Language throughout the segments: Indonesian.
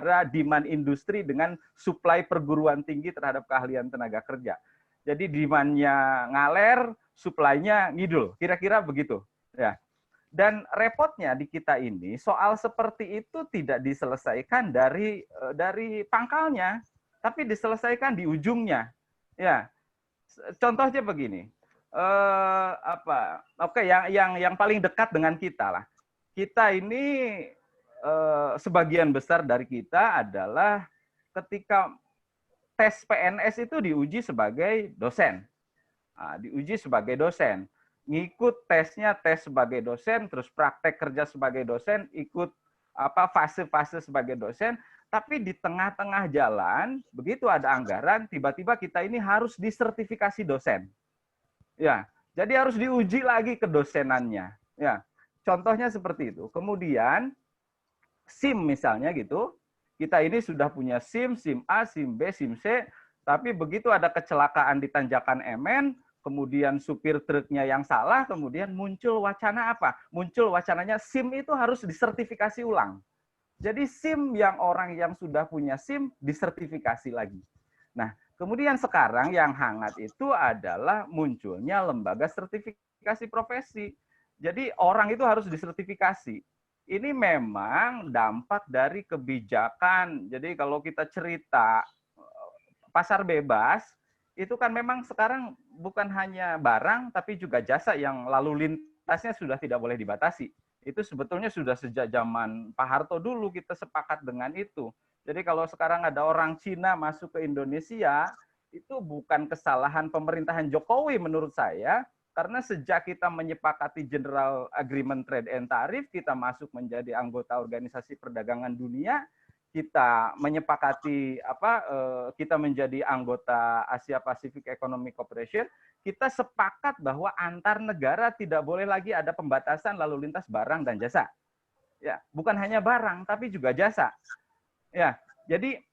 antara demand industri dengan supply perguruan tinggi terhadap keahlian tenaga kerja. Jadi demand-nya ngaler, supply-nya ngidul. Kira-kira begitu. Ya. Dan repotnya di kita ini soal seperti itu tidak diselesaikan dari pangkalnya, tapi diselesaikan di ujungnya. Ya. Contohnya begini. Oke, yang paling dekat dengan kita lah. Kita ini sebagian besar dari kita adalah ketika tes PNS itu diuji sebagai dosen. Nah, diuji sebagai dosen. Ngikut tesnya tes sebagai dosen, terus praktek kerja sebagai dosen, ikut fase-fase sebagai dosen, tapi di tengah-tengah jalan, begitu ada anggaran, tiba-tiba kita ini harus disertifikasi dosen. Ya, jadi harus diuji lagi kedosenannya. Ya, contohnya seperti itu. Kemudian SIM misalnya gitu, kita ini sudah punya SIM, SIM A, SIM B, SIM C, tapi begitu ada kecelakaan di Tanjakan MN, kemudian supir truknya yang salah, kemudian muncul wacana apa? Muncul wacananya SIM itu harus disertifikasi ulang. Jadi SIM yang orang yang sudah punya SIM disertifikasi lagi. Nah, kemudian sekarang yang hangat itu adalah munculnya lembaga sertifikasi profesi. Jadi orang itu harus disertifikasi. Ini memang dampak dari kebijakan. Jadi kalau kita cerita pasar bebas, itu kan memang sekarang bukan hanya barang, tapi juga jasa yang lalu lintasnya sudah tidak boleh dibatasi. Itu sebetulnya sudah sejak zaman Pak Harto dulu kita sepakat dengan itu. Jadi kalau sekarang ada orang Cina masuk ke Indonesia, itu bukan kesalahan pemerintahan Jokowi menurut saya, karena sejak kita menyepakati General Agreement Trade and Tariff, kita masuk menjadi anggota Organisasi Perdagangan Dunia, kita menyepakati kita menjadi anggota Asia Pacific Economic Cooperation, kita sepakat bahwa antar negara tidak boleh lagi ada pembatasan lalu lintas barang dan jasa. Ya, bukan hanya barang tapi juga jasa. Ya, jadi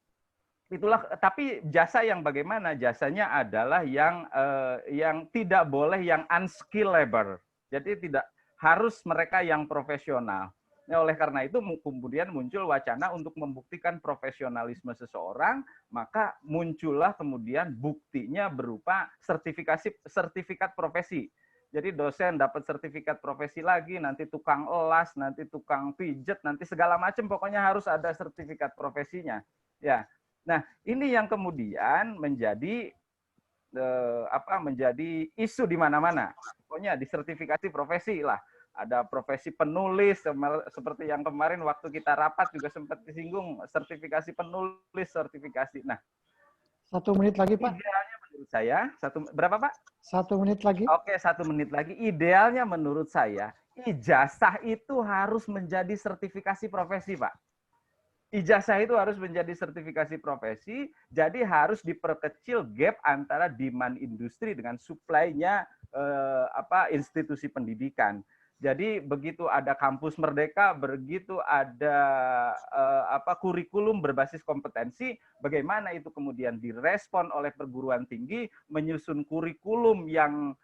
itulah, tapi jasa yang bagaimana? Jasanya adalah yang tidak boleh yang unskilled labor. Jadi tidak harus mereka yang profesional. Nah, oleh karena itu kemudian muncul wacana untuk membuktikan profesionalisme seseorang, maka muncullah kemudian buktinya berupa sertifikat profesi. Jadi dosen dapat sertifikat profesi lagi, nanti tukang elas, nanti tukang pijet, nanti segala macam, pokoknya harus ada sertifikat profesinya. Ya. Nah, ini yang kemudian menjadi menjadi isu di mana-mana. Pokoknya di sertifikasi profesi lah. Ada profesi penulis, seperti yang kemarin waktu kita rapat juga sempat disinggung, sertifikasi penulis, sertifikasi. Nah, 1 menit lagi, Pak. Idealnya menurut saya, berapa Pak? 1 menit lagi. Oke, 1 menit lagi. Idealnya menurut saya, ijazah itu harus menjadi sertifikasi profesi, Pak. Ijazah itu harus menjadi sertifikasi profesi, jadi harus diperkecil gap antara demand industri dengan supply-nya institusi pendidikan. Jadi begitu ada kampus merdeka, begitu ada kurikulum berbasis kompetensi, bagaimana itu kemudian direspon oleh perguruan tinggi, menyusun kurikulum yang